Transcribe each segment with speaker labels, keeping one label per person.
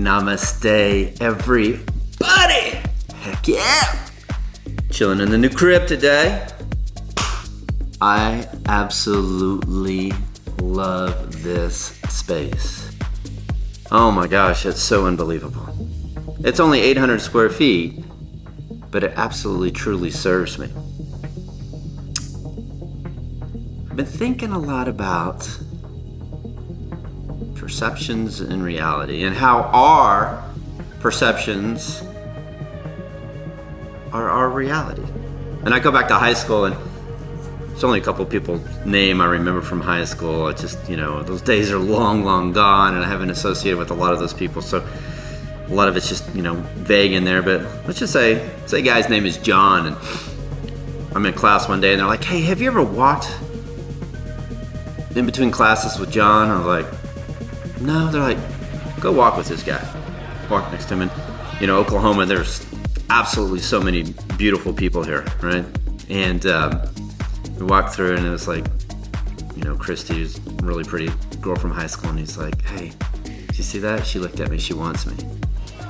Speaker 1: Namaste, everybody. Heck yeah. Chilling in the new crib today. I absolutely love this space. Oh my gosh, it's so unbelievable. It's only 800 square feet, but it absolutely truly serves me. I've been thinking a lot about perceptions and reality, and how our perceptions are our reality. And I go back to high school, and there's only a couple people's name I remember from high school. It's just, those days are long, long gone, and I haven't associated with a lot of those people, so a lot of it's just, vague in there. But let's just say a guy's name is John, and I'm in class one day, and they're like, hey, have you ever walked in between classes with John? I was like, no. They're like, go walk with this guy. Walk next to him. And, Oklahoma, there's absolutely so many beautiful people here, right? And we walked through, and it was like, Christy, who's a really pretty girl from high school, and he's like, hey, did you see that? She looked at me, she wants me.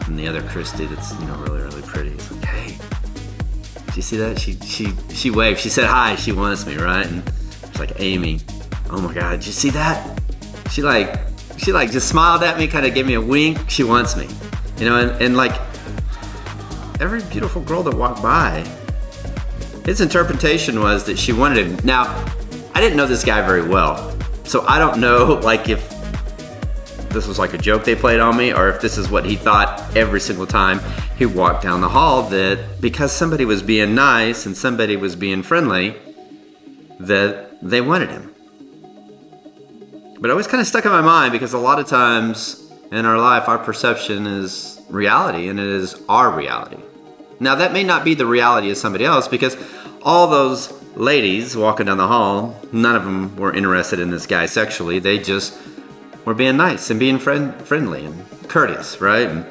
Speaker 1: And the other Christy that's, really, really pretty, he's like, hey, did you see that? She waved, she said hi, she wants me, right? And it's like, Amy, oh my God, did you see that? She just smiled at me, kind of gave me a wink. She wants me, and like every beautiful girl that walked by, his interpretation was that she wanted him. Now, I didn't know this guy very well, so I don't know like if this was like a joke they played on me, or if this is what he thought every single time he walked down the hall, that because somebody was being nice and somebody was being friendly, that they wanted him. But it always kind of stuck in my mind, because a lot of times in our life, our perception is reality, and it is our reality. Now, that may not be the reality of somebody else, because all those ladies walking down the hall, none of them were interested in this guy sexually. They just were being nice and being friendly and courteous, right? And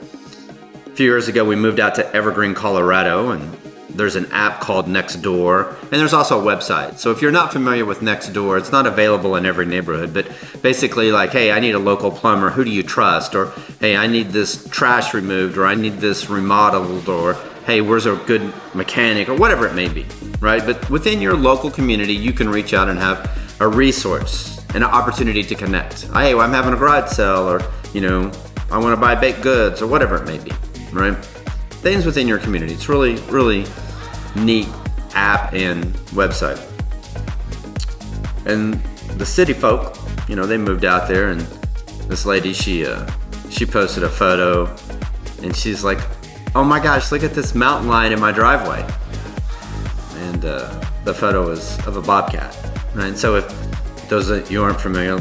Speaker 1: a few years ago, we moved out to Evergreen, Colorado, and there's an app called Nextdoor, and there's also a website. So if you're not familiar with Nextdoor, it's not available in every neighborhood, but basically like, hey, I need a local plumber, who do you trust? Or, hey, I need this trash removed, or I need this remodeled, or, hey, where's a good mechanic, or whatever it may be, right? But within your local community, you can reach out and have a resource and an opportunity to connect. Hey, well, I'm having a garage sale, or, I want to buy baked goods, or whatever it may be, right? Things within your community. It's really, really neat app and website. And the city folk, they moved out there, and this lady, she posted a photo, and she's like, oh my gosh, look at this mountain lion in my driveway. And the photo was of a bobcat, right? So if those of you aren't familiar,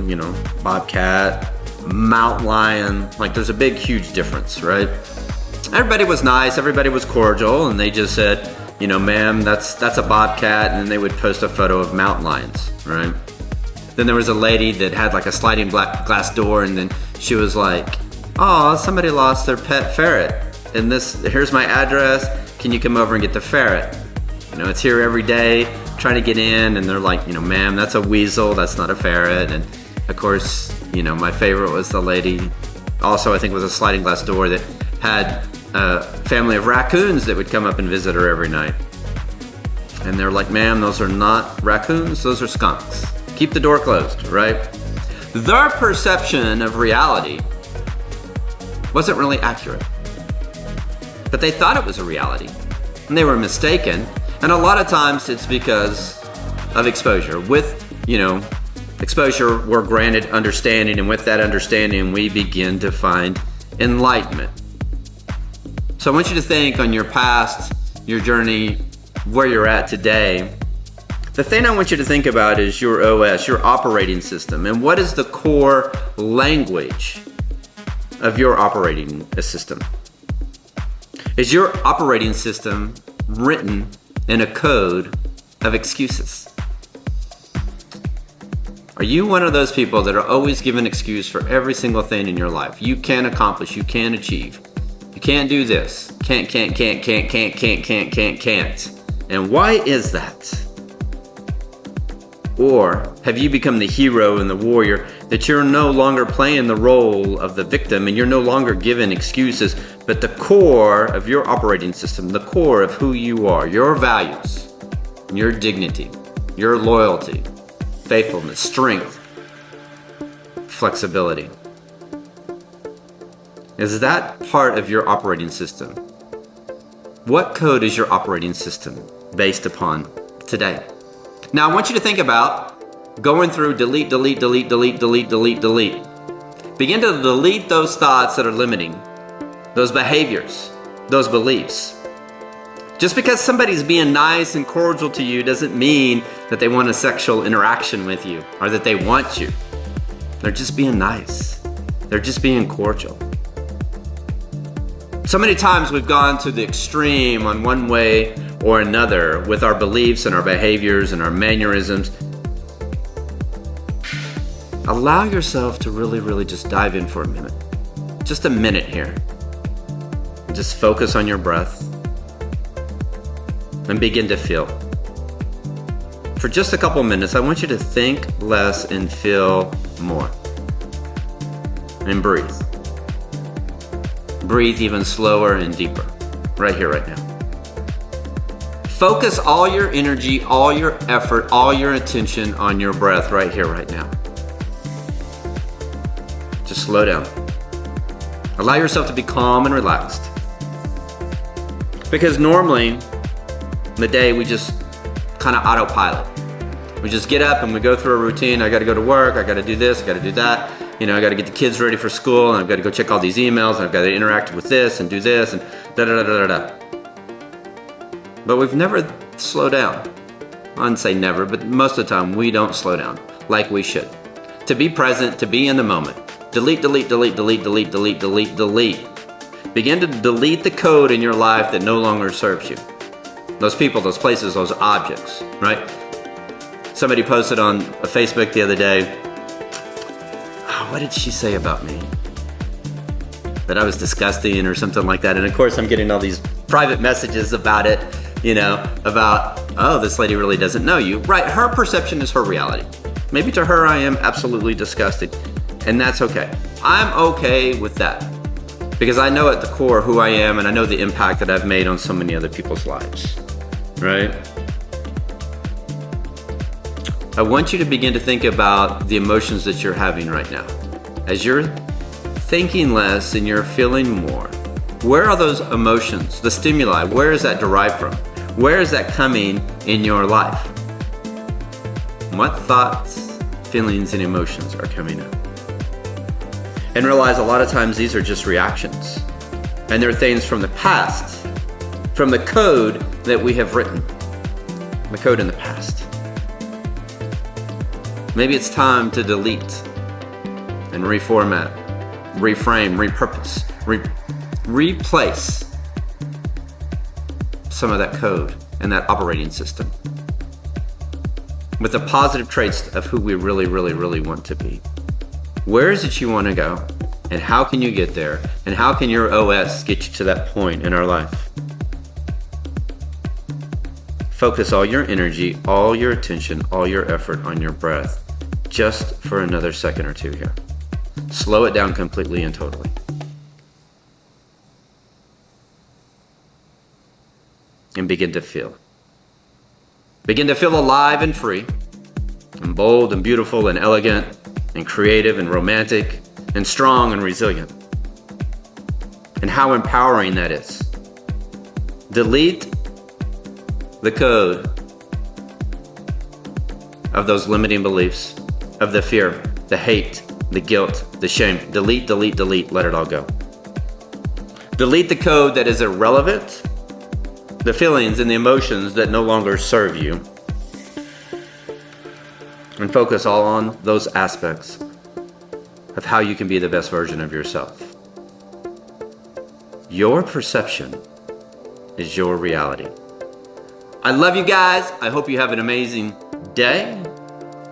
Speaker 1: bobcat, mountain lion, like there's a big, huge difference, right? Everybody was nice, everybody was cordial, and they just said, ma'am, that's a bobcat, and then they would post a photo of mountain lions, right? Then there was a lady that had like a sliding glass door, and then she was like, oh, somebody lost their pet ferret, and here's my address, can you come over and get the ferret? It's here every day, trying to get in, and they're like, ma'am, that's a weasel, that's not a ferret. And of course, my favorite was the lady, also I think was a sliding glass door, that had a family of raccoons that would come up and visit her every night. And they're like, ma'am, those are not raccoons, those are skunks. Keep the door closed, right? Their perception of reality wasn't really accurate. But they thought it was a reality, and they were mistaken. And a lot of times it's because of exposure. With, exposure, we're granted understanding, and with that understanding, we begin to find enlightenment. So I want you to think on your past, your journey, where you're at today. The thing I want you to think about is your OS, your operating system, and what is the core language of your operating system? Is your operating system written in a code of excuses? Are you one of those people that are always given an excuse for every single thing in your life? You can accomplish, you can achieve. You can't do this. Can't. And why is that? Or have you become the hero and the warrior that you're no longer playing the role of the victim and you're no longer given excuses, but the core of your operating system, the core of who you are, your values, your dignity, your loyalty, faithfulness, strength, flexibility. Is that part of your operating system? What code is your operating system based upon today? Now I want you to think about going through delete. Begin to delete those thoughts that are limiting, those behaviors, those beliefs. Just because somebody's being nice and cordial to you doesn't mean that they want a sexual interaction with you or that they want you. They're just being nice. They're just being cordial. So many times we've gone to the extreme on one way or another with our beliefs and our behaviors and our mannerisms. Allow yourself to really just dive in for a minute. Just a minute here. Just focus on your breath and begin to feel. For just a couple minutes, I want you to think less and feel more. And breathe. Breathe even slower and deeper. Right here, right now. Focus all your energy, all your effort, all your attention on your breath right here, right now. Just slow down. Allow yourself to be calm and relaxed. Because normally, in the day, we just kind of autopilot. We just get up and we go through a routine. I got to go to work. I got to do this. I got to do that. I got to get the kids ready for school, and I've got to go check all these emails, and I've got to interact with this and do this, and da-da-da-da-da. But we've never slowed down. I wouldn't say never, but most of the time we don't slow down like we should. To be present, to be in the moment. Delete. Begin to delete the code in your life that no longer serves you. Those people, those places, those objects, right? Somebody posted on Facebook the other day, what did she say about me? That I was disgusting or something like that. And of course I'm getting all these private messages about it, about, oh, this lady really doesn't know you. Right, her perception is her reality. Maybe to her I am absolutely disgusting. And that's okay. I'm okay with that. Because I know at the core who I am, and I know the impact that I've made on so many other people's lives. Right? I want you to begin to think about the emotions that you're having right now. As you're thinking less and you're feeling more, where are those emotions, the stimuli, where is that derived from? Where is that coming in your life? What thoughts, feelings, and emotions are coming up? And realize a lot of times these are just reactions. And they're things from the past, from the code that we have written, the code in the past. Maybe it's time to delete and reformat, reframe, repurpose, replace some of that code and that operating system with the positive traits of who we really want to be. Where is it you want to go? And how can you get there? And how can your OS get you to that point in our life? Focus all your energy, all your attention, all your effort on your breath just for another second or two here. Slow it down completely and totally. And begin to feel. Begin to feel alive and free, and bold and beautiful and elegant and creative and romantic and strong and resilient. And how empowering that is. Delete the code of those limiting beliefs, of the fear, the hate, the guilt, the shame. Delete, let it all go. Delete the code that is irrelevant, the feelings and the emotions that no longer serve you. And focus all on those aspects of how you can be the best version of yourself. Your perception is your reality. I love you guys. I hope you have an amazing day.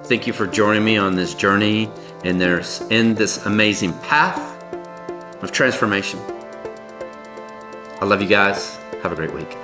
Speaker 1: Thank you for joining me on this journey in this amazing path of transformation. I love you guys. Have a great week.